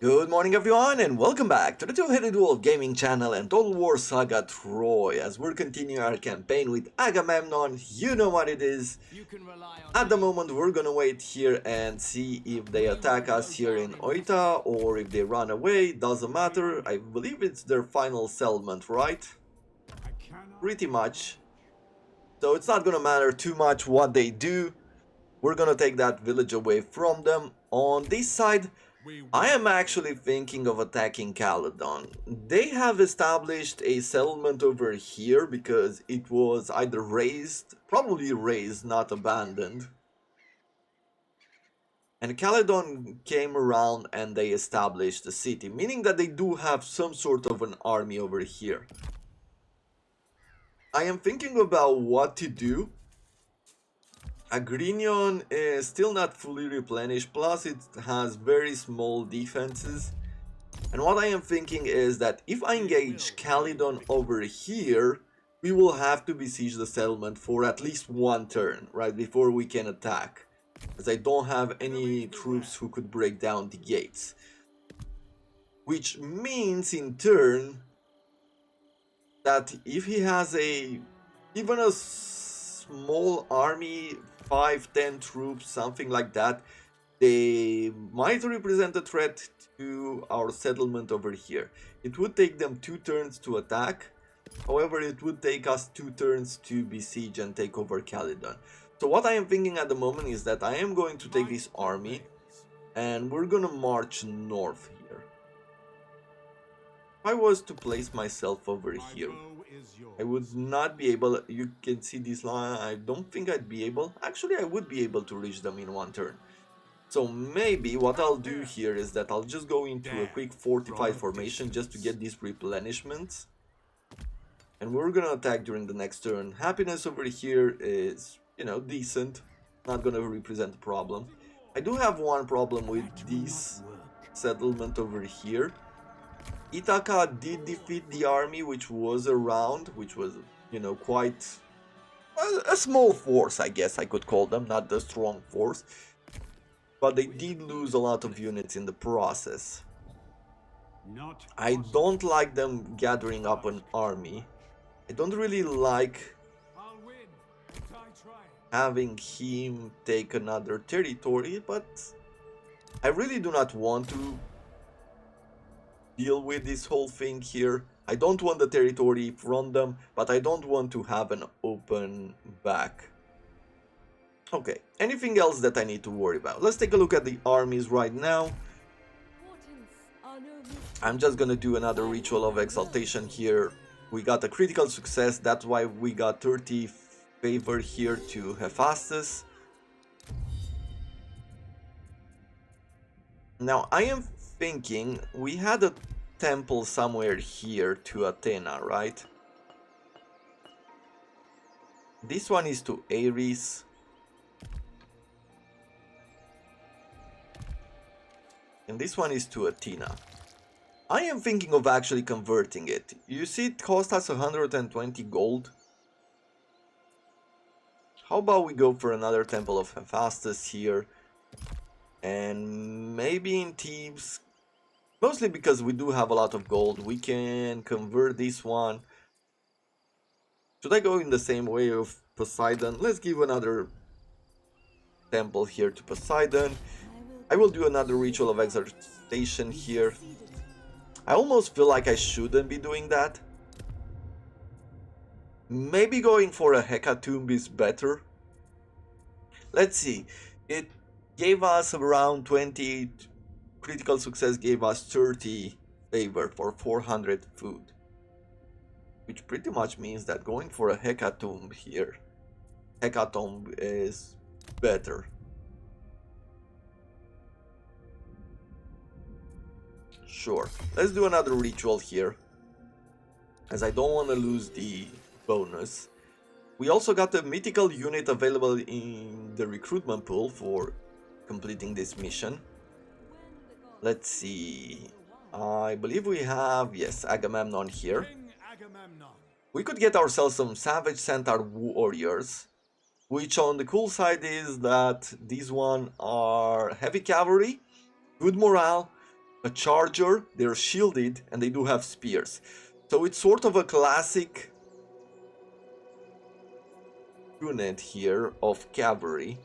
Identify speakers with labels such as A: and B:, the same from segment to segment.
A: Good morning everyone and welcome back to the Two-Headed Wolf Gaming channel and Total War Saga Troy as we're continuing our campaign with Agamemnon. You know what it is. At the moment we're gonna wait here and see if they attack us here in Oita or if they run away. Doesn't matter. I believe it's their final settlement, right? Pretty much. So it's not gonna matter too much what they do. We're gonna take that village away from them. On this side, I am actually thinking of attacking Caledon. They have established a settlement over here because it was either razed, probably razed, not abandoned. And Caledon came around and they established a city, meaning that they do have some sort of an army over here. I am thinking about what to do. Agamemnon is still not fully replenished, plus it has very small defenses. And what I am thinking is that if I engage Caledon over here, we will have to besiege the settlement for at least one turn, right, before we can attack. As I don't have any troops who could break down the gates. Which means in turn that if he has even a small army, 5-10 troops, something like that, they might represent a threat to our settlement over here. It would take them 2 turns to attack. However, it would take us 2 turns to besiege and take over Caledon. So what I am thinking at the moment is that I am going to take this army and we're gonna march north here. If I was to place myself over here, I would not be able. You can see this line. I don't think I'd be able. Actually, I would be able to reach them in one turn. So maybe what I'll do here is that I'll just go into a quick fortified formation just to get these replenishments. And we're gonna attack during the next turn. Happiness over here is, decent. Not gonna represent a problem. I do have one problem with this settlement over here. Ithaca did defeat the army which was around, which was, quite a small force, I guess I could call them, not the strong force. But they did lose a lot of units in the process. I don't like them gathering up an army. I don't really like having him take another territory, but I really do not want to deal with this whole thing here. I don't want the territory from them, but I don't want to have an open back. Okay, anything else that I need to worry about? Let's take a look at the armies right now. I'm just gonna do another ritual of exaltation here. We got a critical success, that's why we got 30 favor here to Hephaestus. Now I am thinking we had a temple somewhere here to Athena, right? This one is to Ares. And this one is to Athena. I am thinking of actually converting it. You see, it cost us 120 gold. How about we go for another temple of Hephaestus here? And maybe in Thebes, mostly because we do have a lot of gold, we can convert this one. Should I go in the same way of Poseidon? Let's give another temple here to Poseidon. I will do another ritual of exaltation here. I almost feel like I shouldn't be doing that. Maybe going for a hecatomb is better. Let's see. It gave us around 20, critical success gave us 30 favor for 400 food. Which pretty much means that going for a hecatomb here, hecatomb is better. Sure, let's do another ritual here, as I don't want to lose the bonus. We also got a mythical unit available in the recruitment pool for completing this mission. Let's see. I believe we have, yes, Agamemnon here. We could get ourselves some Savage Centaur warriors, which on the cool side is that these one are heavy cavalry, good morale, a charger, they're shielded, and they do have spears. So it's sort of a classic unit here of cavalry.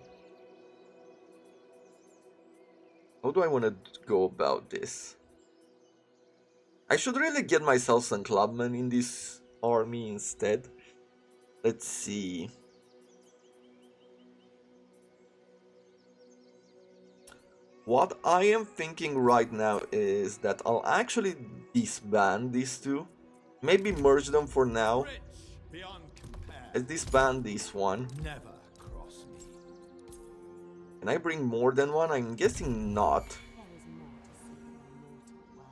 A: How do I want to go about this? I should really get myself some clubmen in this army instead. Let's see. What I am thinking right now is that I'll actually disband these two. Maybe merge them for now. Let's disband this one. Can I bring more than one? I'm guessing not.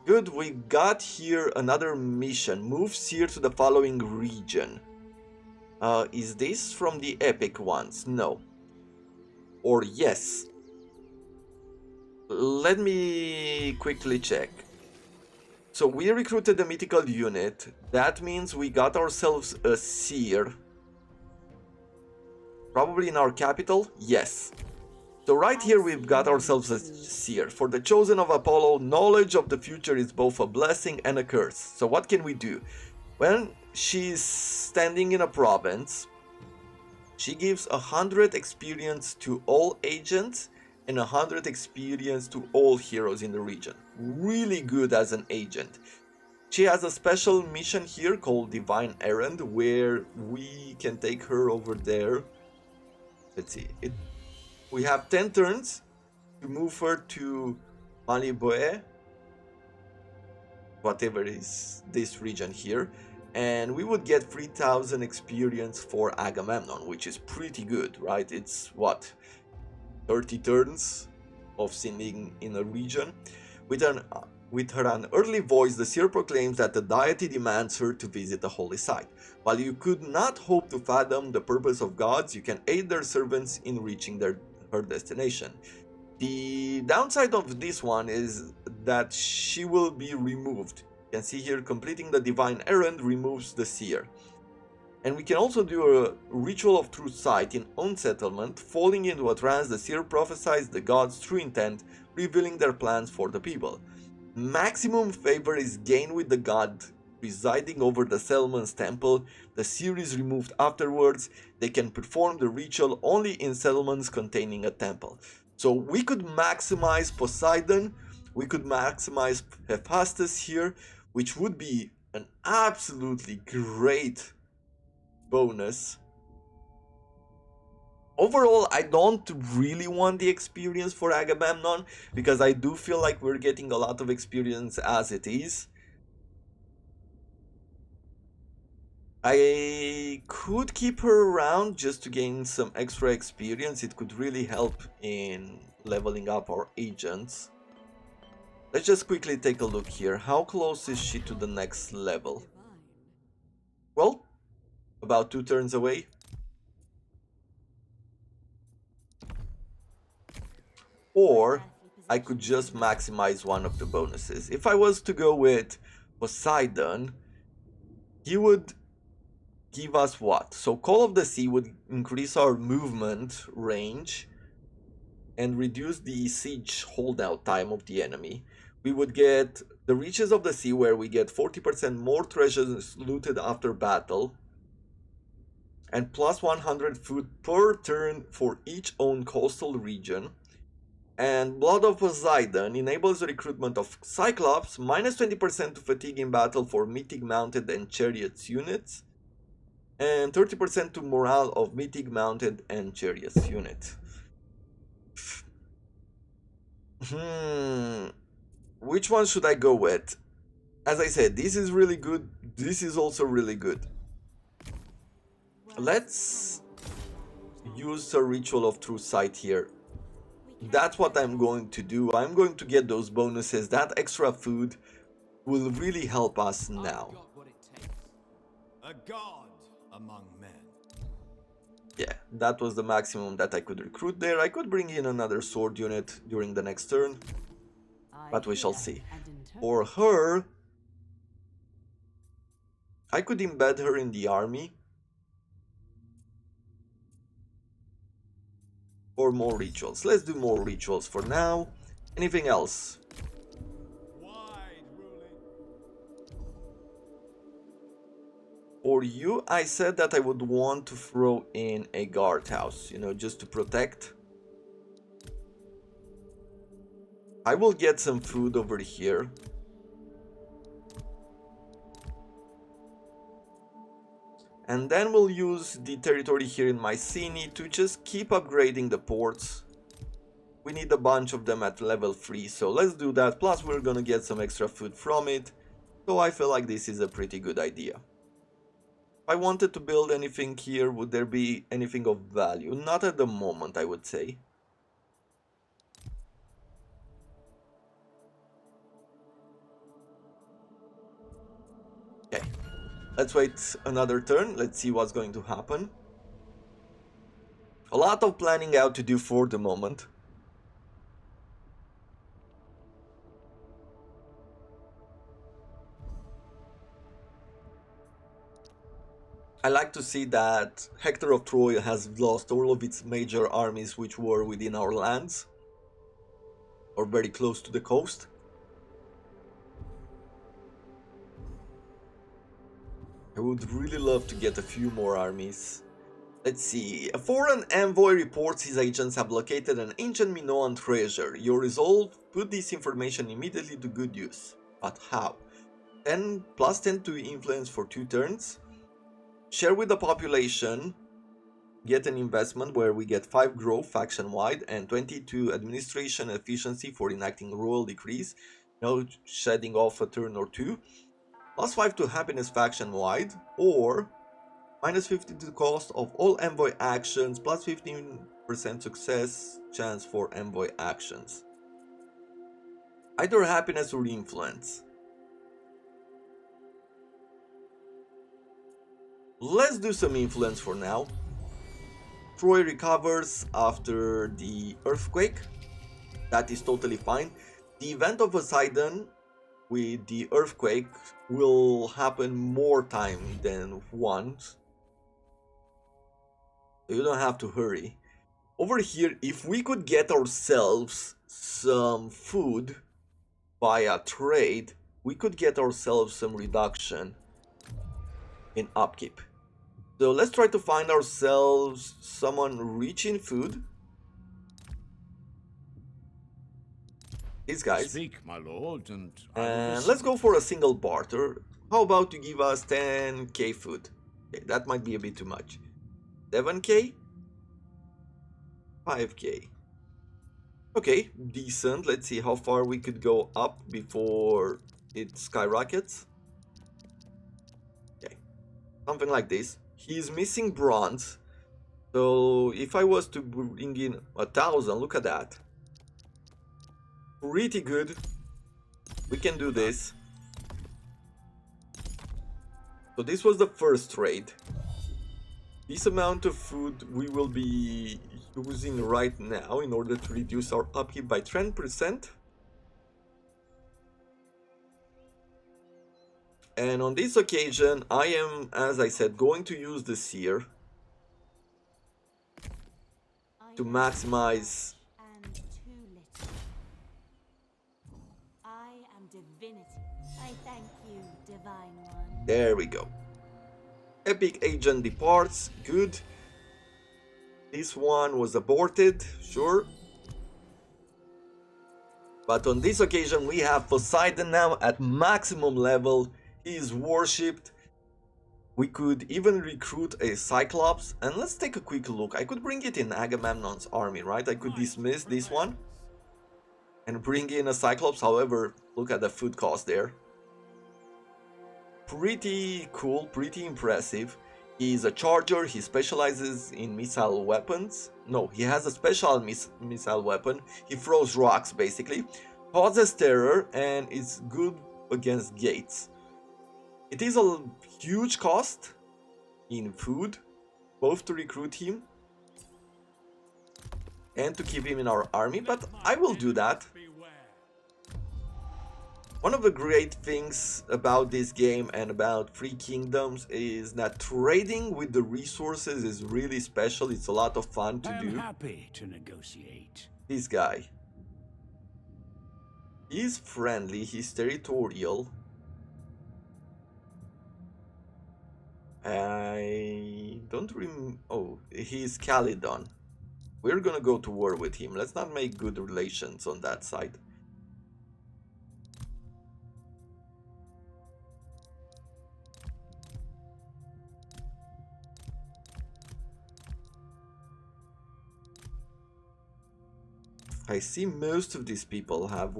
A: Good, we got here another mission. Move Seer to the following region. Is this from the epic ones? No. Or yes. Let me quickly check. So we recruited a mythical unit. That means we got ourselves a seer. Probably in our capital? Yes. So right here we've got ourselves a seer. For the chosen of Apollo, knowledge of the future is both a blessing and a curse. So what can we do? When she's standing in a province, she gives 100 experience to all agents and 100 experience to all heroes in the region. Really good as an agent. She has a special mission here called Divine Errand, where we can take her over there. Let's see. We have 10 turns to move her to Maliboe, whatever is this region here, and we would get 3000 experience for Agamemnon, which is pretty good, right? It's what, 30 turns of singing in a region. With her an early voice, the seer proclaims that the deity demands her to visit the holy site. While you could not hope to fathom the purpose of gods, you can aid their servants in reaching her destination. The downside of this one is that she will be removed. You can see here, completing the divine errand removes the seer. And we can also do a ritual of true sight in own settlement. Falling into a trance, the seer prophesies the gods' true intent, revealing their plans for the people. Maximum favor is gained with the god residing over the settlement's temple. The seer is removed afterwards. They can perform the ritual only in settlements containing a temple. So we could maximize Poseidon, we could maximize Hephaestus here, which would be an absolutely great bonus. Overall, I don't really want the experience for Agamemnon, because I do feel like we're getting a lot of experience as it is. I could keep her around just to gain some extra experience. It could really help in leveling up our agents. Let's just quickly take a look here. How close is she to the next level? Well, about 2 turns away. Or I could just maximize one of the bonuses. If I was to go with Poseidon, he would give us what? So Call of the Sea would increase our movement range and reduce the siege holdout time of the enemy. We would get the Reaches of the Sea, where we get 40% more treasures looted after battle, and plus 100 food per turn for each own coastal region. And Blood of Poseidon enables the recruitment of Cyclops, minus 20% to fatigue in battle for mythic mounted and chariots units, and 30% to morale of mythic mounted and chariots unit. Which one should I go with? As I said, this is really good. This is also really good. Let's use a ritual of true sight here. That's what I'm going to do. I'm going to get those bonuses. That extra food will really help us now.
B: A god among men.
A: Yeah, that was the maximum that I could recruit there. I could bring in another sword unit during the next turn, but we shall see. For her, I could embed her in the army. Or more rituals. Let's do more rituals for now. Anything else? for you, I said that I would want to throw in a guardhouse, you know, just to protect. I will get some food over here. And then we'll use the territory here in Mycenae to just keep upgrading the ports. We need a bunch of them at level 3, so let's do that. Plus we're gonna get some extra food from it. So I feel like this is a pretty good idea. If I wanted to build anything here, would there be anything of value? Not at the moment, I would say. Okay. Let's wait another turn, let's see what's going to happen. A lot of planning out to do for the moment. I like to see that Hector of Troy has lost all of its major armies which were within our lands. Or very close to the coast. I would really love to get a few more armies. Let's see. A foreign envoy reports his agents have located an ancient Minoan treasure. Your resolve, put this information immediately to good use. But how? 10 plus 10 to influence for 2 turns. Share with the population. Get an investment where we get 5 growth faction-wide and 22 administration efficiency for enacting royal decrees. No shedding off a turn or 2. Plus 5 to happiness faction-wide, or minus 50 to the cost of all envoy actions, plus 15% success chance for envoy actions. Either happiness or influence. Let's do some influence for now. Troy recovers after the earthquake. That is totally fine. The event of Poseidon with the earthquake will happen more time than once. So you don't have to hurry. Over here, if we could get ourselves some food via trade, we could get ourselves some reduction in upkeep. So let's try to find ourselves someone rich in food. These guys.
C: Speak, my lord, and
A: let's go for a single barter. How about you give us 10k food? Okay, that might be a bit too much. 7k? 5k. Okay, decent. Let's see how far we could go up before it skyrockets. Okay, something like this. He's missing bronze. So if I was to bring in 1,000, look at that. Pretty good. We can do this. So this was the first trade. This amount of food we will be using right now in order to reduce our upkeep by 10%. And on this occasion, I am, as I said, going to use the seer to maximize.
D: I thank you, divine one.
A: There we go. Epic agent departs. Good. This one was aborted. Sure. But on this occasion we have Poseidon now at maximum level. He is worshipped. We could even recruit a Cyclops. And let's take a quick look. I could bring it in Agamemnon's army, right? I could dismiss this one and bring in a Cyclops. However, look at the food cost there. Pretty cool, pretty impressive. He's a charger, he specializes in missile weapons. No, he has a special missile weapon. He throws rocks basically. Causes terror and is good against gates. It is a huge cost in food, both to recruit him and to keep him in our army, but I will do that. One of the great things about this game and about Free Kingdoms is that trading with the resources is really special. It's a lot of fun to do.
C: I'm happy to negotiate.
A: This guy. He's friendly, he's territorial. I don't oh, he's Calydon. We're gonna go to war with him. Let's not make good relations on that side. I see most of these people have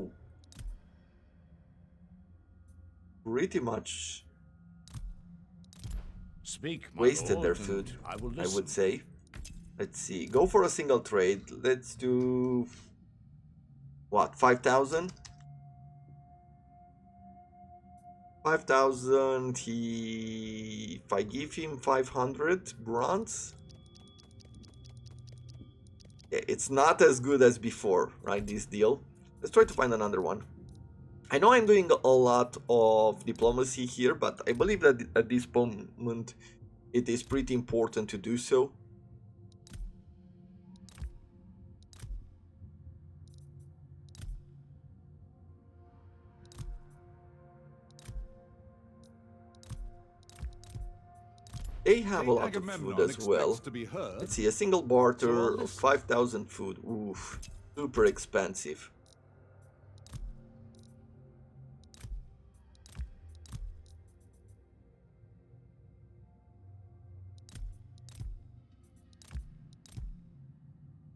A: pretty much
C: Speak, my
A: wasted
C: lord,
A: their
C: and
A: food,
C: I will
A: I
C: listen.
A: would say. Let's see. Go for a single trade. Let's do what? 5,000? 5,000. If I give him 500 bronze, yeah, it's not as good as before, right? This deal. Let's try to find another one. I know I'm doing a lot of diplomacy here, but I believe that at this moment it is pretty important to do so. They have a
B: King
A: lot of food
B: Agamemnon
A: as well.
B: expects to be heard.
A: Let's see, a single
B: So
A: barter
B: I'll
A: of 5,000 food. Oof, super expensive.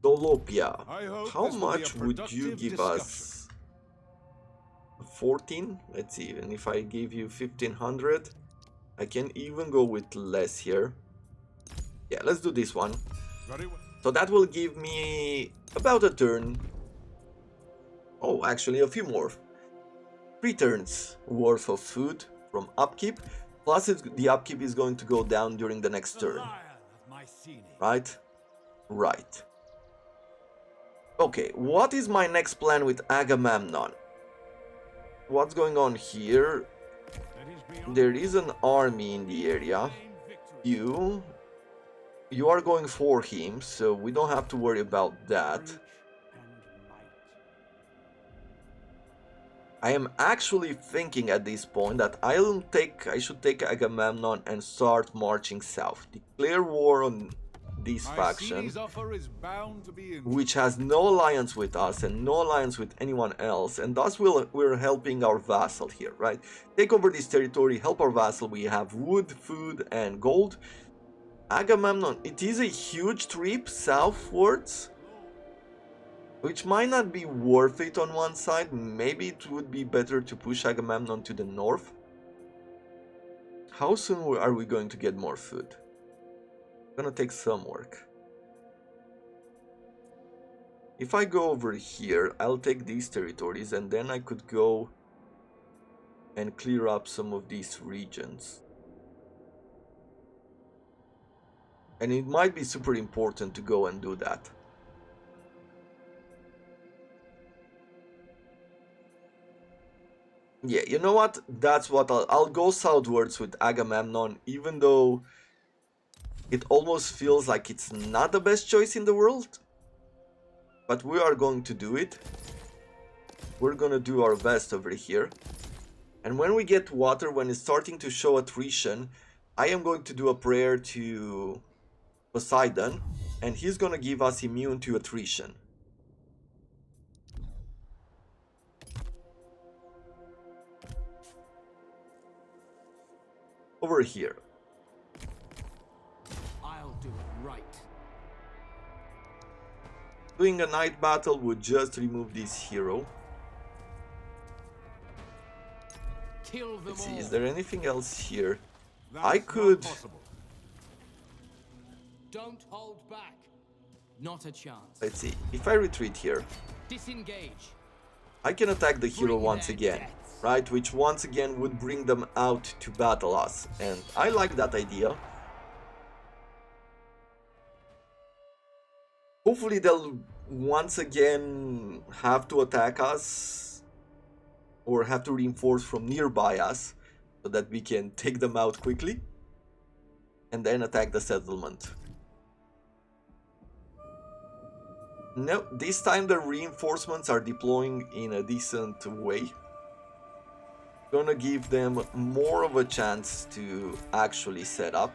A: Dolopia,
B: I hope
A: how
B: this will be a
A: much would you
B: productive
A: give
B: discussion.
A: us? 14? Let's see, and if I give you 1,500, I can even go with less here. Yeah, let's do this one.
B: Very well.
A: So that will give me about a turn. Oh, actually a few more. 3 turns worth of food from upkeep. Plus the upkeep is going to go down during the next
B: The
A: turn.
B: Lion of Mycenae.
A: Right? Right. Okay, what is my next plan with Agamemnon? What's going on here?
B: That is beyond
A: There is an army in the area.
B: plain victory.
A: You are going for him, so we don't have to worry about that. I am actually thinking at this point that I should take Agamemnon and start marching south. Declare war on this faction,
B: Mycenae's offer is bound to be interesting.
A: which has no alliance with us and no alliance with anyone else, and thus we're helping our vassal here, right? Take over this territory, help our vassal. We have wood, food, and gold. Agamemnon, it is a huge trip southwards, which might not be worth it on one side. Maybe it would be better to push Agamemnon to the north. How soon are we going to get more food? Gonna take some work. If I go over here, I'll take these territories and then I could go and clear up some of these regions. And it might be super important to go and do that. Yeah, you know what? That's what I'll go southwards with Agamemnon, even though it almost feels like it's not the best choice in the world. But we are going to do it. We're gonna do our best over here. And when we get water, when it's starting to show attrition, I am going to do a prayer to Poseidon, and he's gonna give us immune to attrition. Over here.
E: I'll do it right.
A: Doing a night battle would just remove this hero.
E: Kill them
A: Let's see,
E: all.
A: is there anything else here?
B: That's
A: I
B: not
A: could...
B: possible.
E: Don't hold back. Not a chance.
A: Let's see, if I retreat here,
E: Disengage.
A: I can attack the hero
E: Bring
A: once
E: their
A: again,
E: deaths.
A: right? Which once again would bring them out to battle us. And I like that idea. Hopefully they'll once again have to attack us or have to reinforce from nearby us so that we can take them out quickly and then attack the settlement. No, this time the reinforcements are deploying in a decent way. Gonna give them more of a chance to actually set up,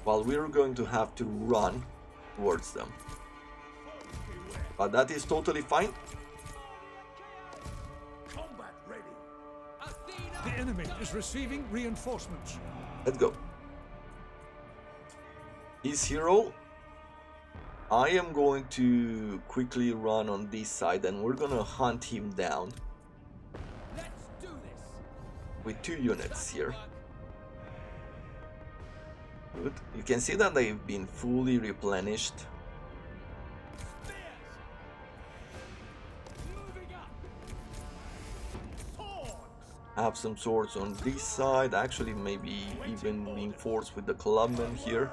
A: while we're going to have to run towards them. But that is totally fine.
B: The enemy is receiving reinforcements.
A: Let's go. His hero, I am going to quickly run on this side and we're gonna hunt him down with 2 units here. Good. You can see that they've been fully replenished. Have some swords on this side, actually maybe even reinforce with the clubmen here.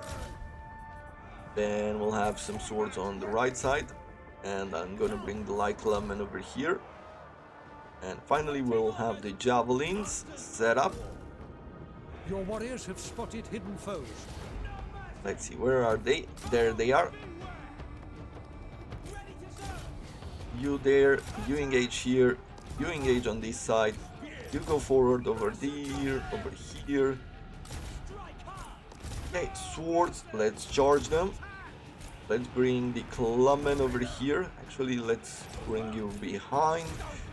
A: Then we'll have some swords on the right side, and I'm gonna bring the light clubmen over here. And finally we'll have the javelins set up.
B: Your warriors have spotted hidden foes.
A: Let's see, where are they? There they are. You there, you engage here, you engage on this side. You go forward over there, over here. Okay, swords, let's charge them. Let's bring the clubmen over here. Actually, let's bring you behind.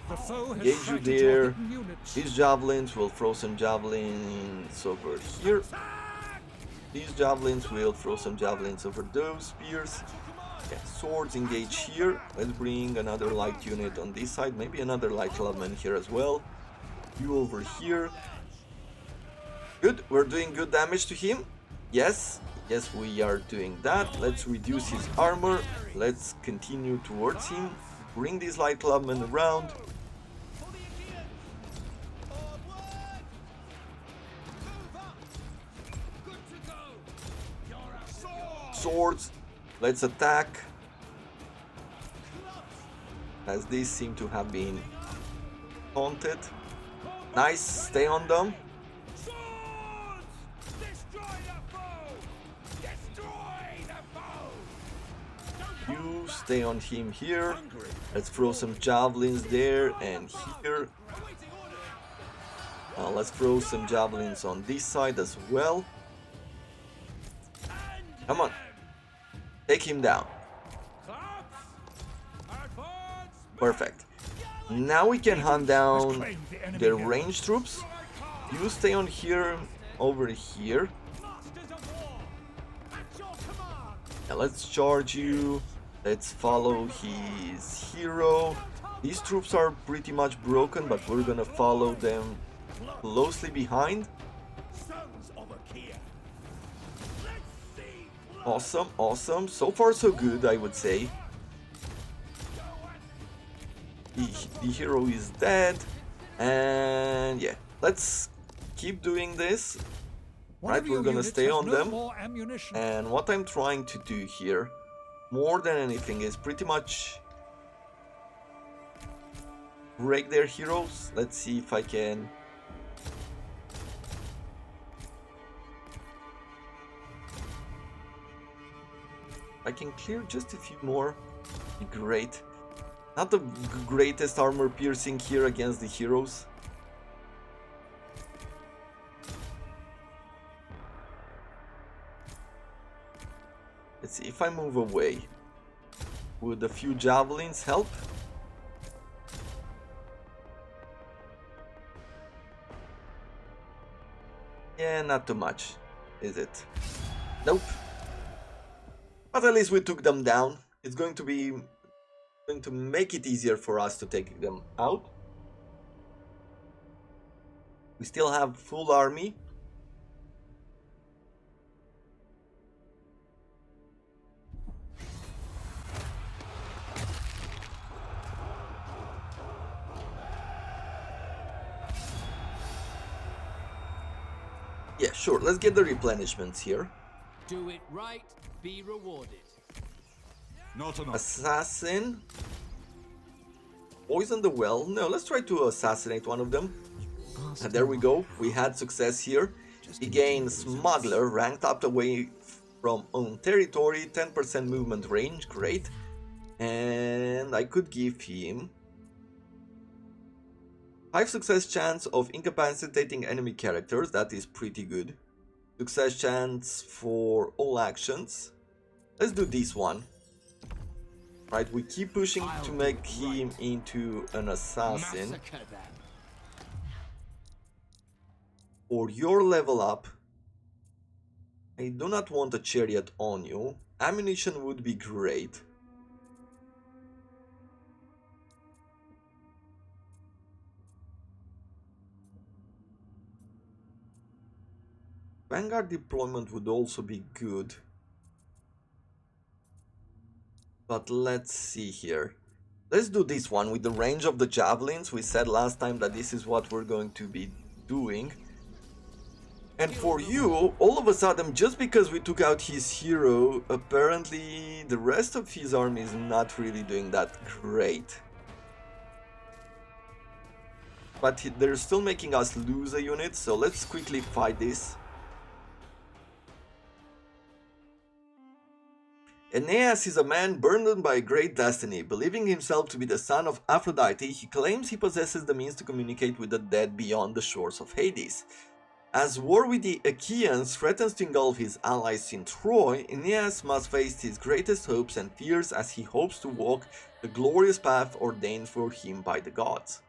B: The foe has
A: Engage you
B: sighted your
A: there.
B: hidden units.
A: These javelins will throw some javelins over here. These javelins will throw some javelins over those spears. Okay, swords engage here. Let's bring another light unit on this side. Maybe another light clubman here as well. You over here. Good, we're doing good damage to him. Yes, yes, we are doing that. Let's reduce his armor. Let's continue towards him. Bring these light clubmen around. Swords, let's attack. As these seem to have been taunted. Nice, stay on them. You stay on him here. Let's throw some javelins there and here. Let's throw some javelins on this side as well. Come on. Take him down. Perfect. Now we can hunt down the ranged troops. You stay on here, over here. Now let's charge you. Let's follow his hero. These troops are pretty much broken, but we're gonna follow them closely behind. Awesome, awesome. So far so good, I would say. The hero is dead. And yeah, let's keep doing this. Right, we're gonna stay on them. And what I'm trying to do here, more than anything, is pretty much break their heroes. Let's see if I can. I can clear just a few more. Be great. Not the greatest armor piercing here against the heroes. Let's see if I move away. Would a few javelins help? Yeah, not too much, is it? Nope. But at least we took them down. It's going to make it easier for us to take them out. We still have full army. Yeah, sure. Let's get the replenishments here.
E: Do it right, be rewarded.
B: Not enough.
A: Assassin. Poison the well. No, let's try to assassinate one of them. And there we go. We had success here. He gained Smuggler, ranked up away from own territory, 10% movement range. Great. And I could give him 5 success chance of incapacitating enemy characters, that is pretty good. Success chance for all actions. Let's do this one. Right, we keep pushing to make him into an assassin.
E: Massacre them.
A: For your level up, I do not want a chariot on you. Ammunition would be great. Vanguard deployment would also be good. But let's see here. Let's do this one with the range of the javelins. We said last time that this is what we're going to be doing. And for you, all of a sudden, just because we took out his hero, apparently the rest of his army is not really doing that great. But they're still making us lose a unit, so let's quickly fight this. Aeneas is a man burdened by a great destiny. Believing himself to be the son of Aphrodite, he claims he possesses the means to communicate with the dead beyond the shores of Hades. As war with the Achaeans threatens to engulf his allies in Troy, Aeneas must face his greatest hopes and fears as he hopes to walk the glorious path ordained for him by the gods.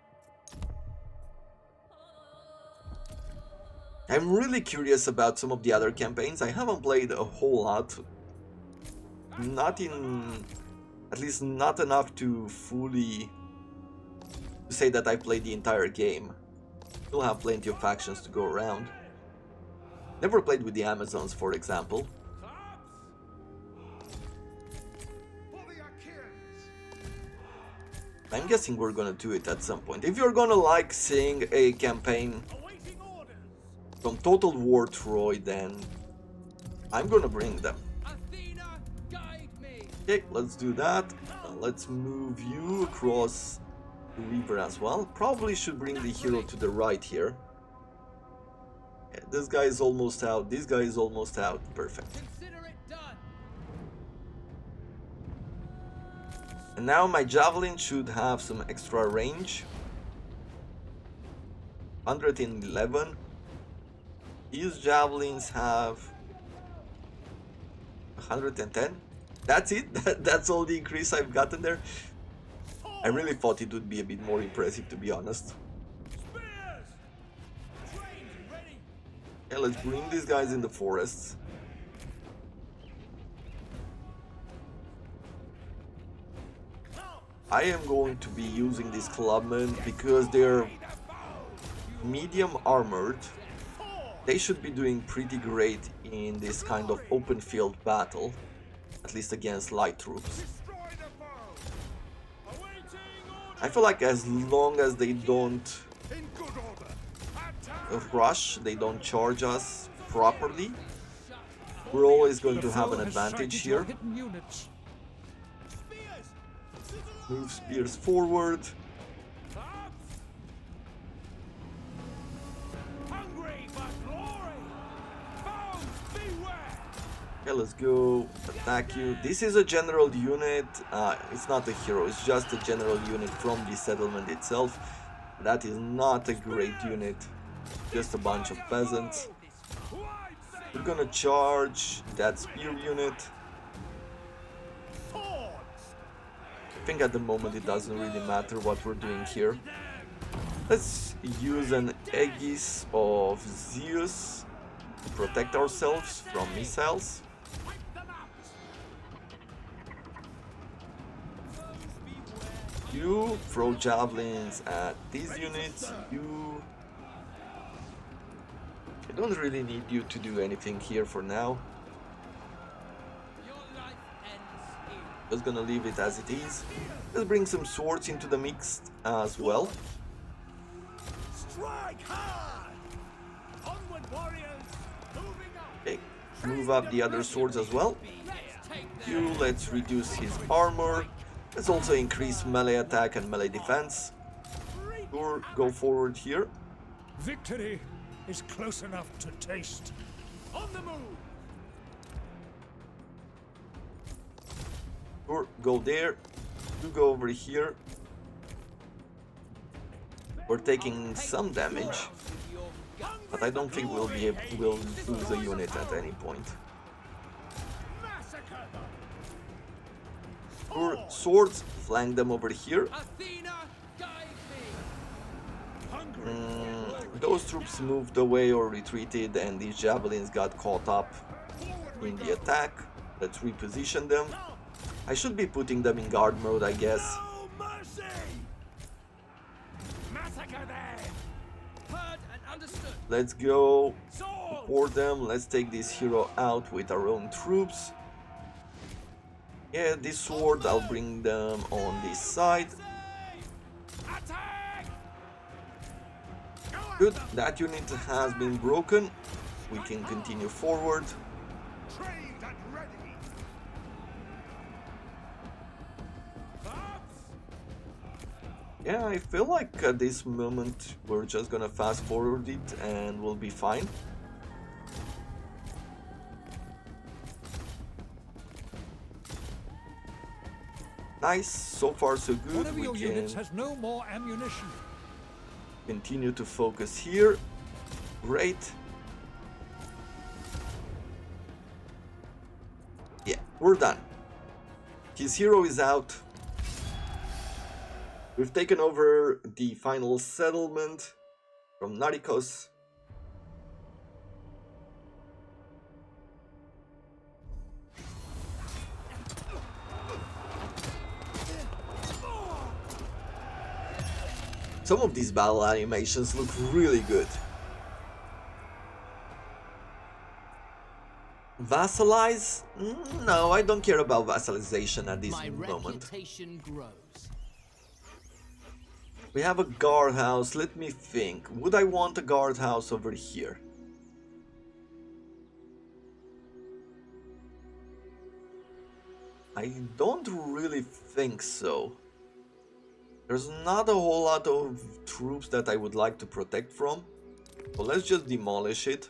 A: I'm really curious about some of the other campaigns. I haven't played a whole lot. At least not enough to fully say that I played the entire game. Still have plenty of factions to go around. Never played with the Amazons, for example. I'm guessing we're gonna do it at some point. If you're gonna like seeing a campaign from Total War Troy, then I'm gonna bring them. Okay, let's do that. Let's move you across the river as well. Probably should bring the hero to the right here. Yeah, this guy is almost out. This guy is almost out. Perfect.
E: Consider it done.
A: And now my javelin should have some extra range. 111. These javelins have 110. That's it? That's all the increase I've gotten there? I really thought it would be a bit more impressive, to be honest. Yeah, let's bring these guys in the forests. I am going to be using these clubmen because they're medium armored. They should be doing pretty great in this kind of open field battle. At least against light troops. I feel like as long as they don't rush, they don't charge us properly, we're always going to have an advantage here. Move spears forward. Okay, let's go attack you. This is a general unit. It's not a hero, it's just a general unit from the settlement itself. That is not a great unit, just a bunch of peasants. We're gonna charge that spear unit. I think at the moment it doesn't really matter what we're doing here. Let's use an Aegis of Zeus to protect ourselves from missiles. You throw javelins at these units. I don't really need you to do anything here for now. Just gonna leave it as it is. Let's bring some swords into the mix as well. Okay, move up the other swords as well. Let's reduce his armor. Let's also increase melee attack and melee defense. Or go forward here.
B: Victory is close enough to taste.
E: On the move.
A: Or go there. You go over here. We're taking some damage, but I don't think we'll lose a unit at any point. Our swords flank them over here.
E: Athena, guide me.
A: Those troops moved away or retreated, and these javelins got caught up in the attack. Let's reposition them. I should be putting them in guard mode, I guess.
E: No mercy. Massacre them. Heard and understood.
A: Let's go
E: Sword.
A: support them. Let's take this hero out with our own troops. Yeah, this sword, I'll bring them on this side.
E: Attack.
A: Good, that unit has been broken. We can continue forward.
E: Trained and ready.
A: Yeah, I feel like at this moment we're just gonna fast forward it and we'll be fine. Nice, so far so good.
B: One of
A: We
B: your
A: can
B: units has no more ammunition.
A: continue to focus here. Great. Yeah, we're done. His hero is out. We've taken over the final settlement from Narikos. Some of these battle animations look really good. Vassalize? No, I don't care about vassalization at this
F: My
A: moment.
F: reputation grows.
A: We have a guardhouse. Let me think. Would I want a guardhouse over here? I don't really think so. There's not a whole lot of troops that I would like to protect from. So let's just demolish it.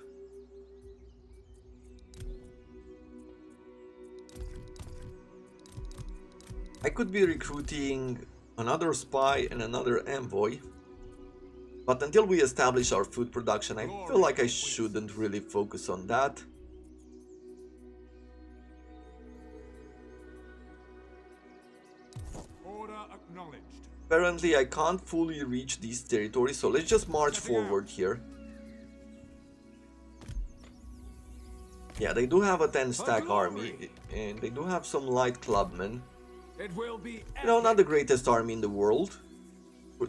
A: I could be recruiting another spy and another envoy. But until we establish our food production, I feel like I shouldn't really focus on that.
E: Order acknowledged.
A: Apparently I can't fully reach these territories, so let's just march forward here. Yeah, they do have a 10-stack army, and they do have some light clubmen.
E: It will be.
A: You know, not the greatest army in the world.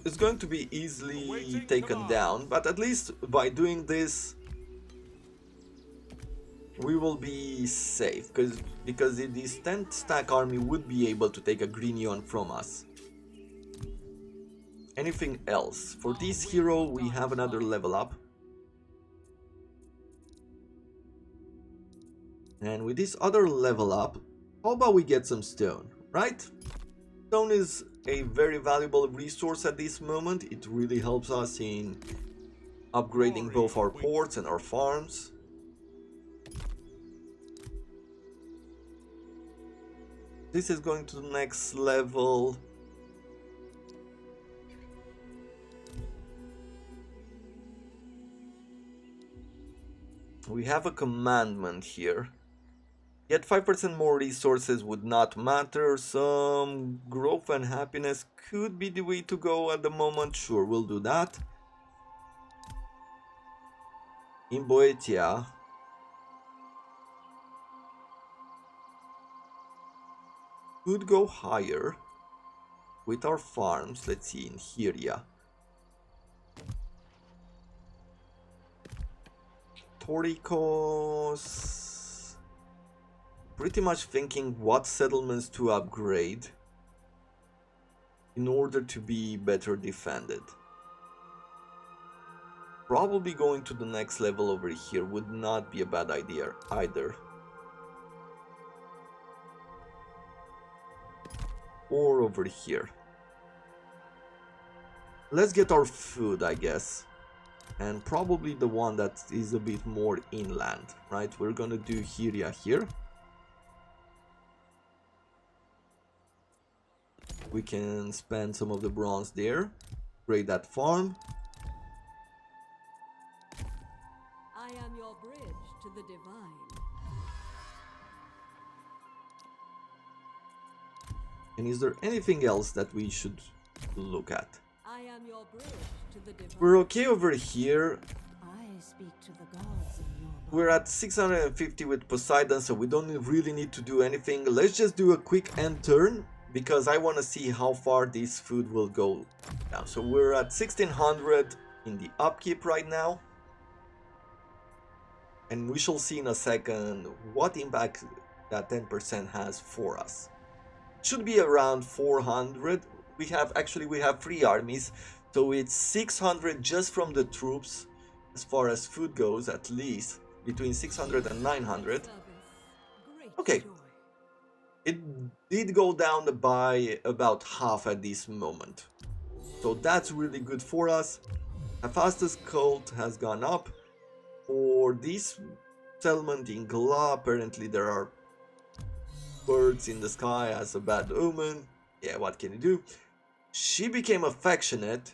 A: It's going to be easily taken down, but at least by doing this, we will be safe, because this 10-stack army would be able to take a Grignon from us. Anything else? For this hero, we have another level up. And with this other level up, how about we get some stone, right? Stone is a very valuable resource at this moment. It really helps us in upgrading both our ports and our farms. This is going to the next level. We have a commandment here. Yet 5% more resources would not matter. Some growth and happiness could be the way to go at the moment. Sure, we'll do that. In Boeotia, could go higher with our farms. Let's see, in Hyria. Torikos. Pretty much thinking what settlements to upgrade in order to be better defended. Probably going to the next level over here would not be a bad idea either. Or over here. Let's get our food, I guess. And probably the one that is a bit more inland, right? We're gonna do Hyria here. We can spend some of the bronze there. upgrade that farm.
D: I am your bridge to the divine.
A: And is there anything else that we should look at?
D: I am your bridge to the divine.
A: We're okay over here.
D: I speak to the gods in your body.
A: We're at 650 with Poseidon, so we don't really need to do anything. Let's just do a quick end turn, because I want to see how far this food will go now. So we're at 1600 in the upkeep right now. And we shall see in a second what impact that 10% has for us. Should be around 400. We have 3 armies, so it's 600 just from the troops as far as food goes, at least between 600 and 900. Okay, it did go down by about half at this moment, so that's really good for us. Hephaestus cult has gone up. For this settlement in Gla, apparently there are birds in the sky as a bad omen. Yeah, what can you do? She became affectionate.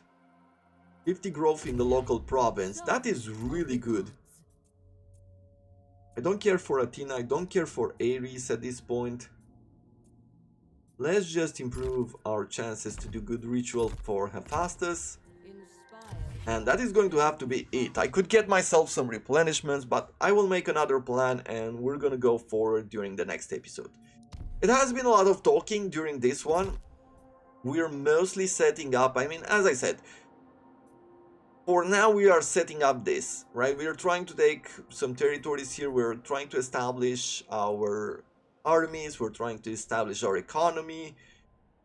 A: 50 growth in the local province. That is really good. I don't care for Athena. I don't care for Ares at this point. Let's just improve our chances to do good ritual for Hephaestus. And that is going to have to be it. I could get myself some replenishments, but I will make another plan and we're gonna go forward during the next episode. It has been a lot of talking during this one. We're mostly setting up, I mean, as I said, for now we are setting up this, right? We are trying to take some territories here. We're trying to establish our armies. We're trying to establish our economy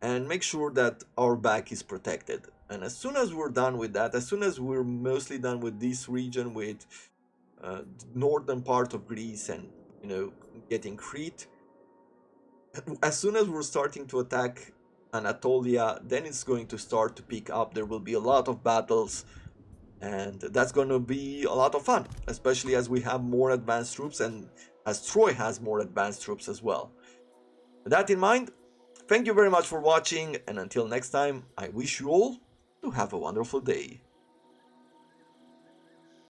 A: and make sure that our back is protected. And as soon as we're done with that, as soon as we're mostly done with this region, with the northern part of Greece and, you know, getting Crete, as soon as we're starting to attack Anatolia, then it's going to start to pick up. There will be a lot of battles, and that's going to be a lot of fun, especially as we have more advanced troops and as Troy has more advanced troops as well. With that in mind, thank you very much for watching, and until next time, I wish you all to have a wonderful day.